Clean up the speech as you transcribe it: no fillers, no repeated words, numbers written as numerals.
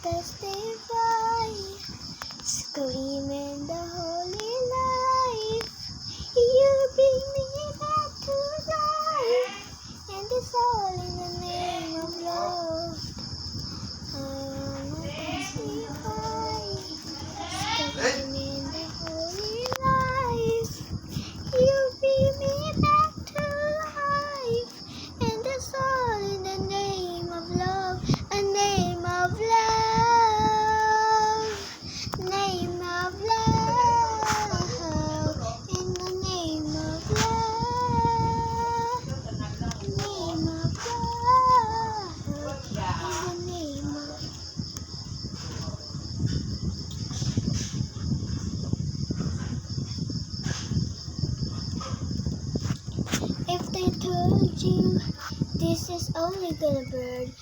testify, screaming the holy life. You bring me back to life, and it's all in the name of love. I wanna testify, screaming the holy life. You bring me back to life, and it's all in the name of love. A name of love, name of love, in the name of love, name of love, in the name of If they told you this is only gonna burn,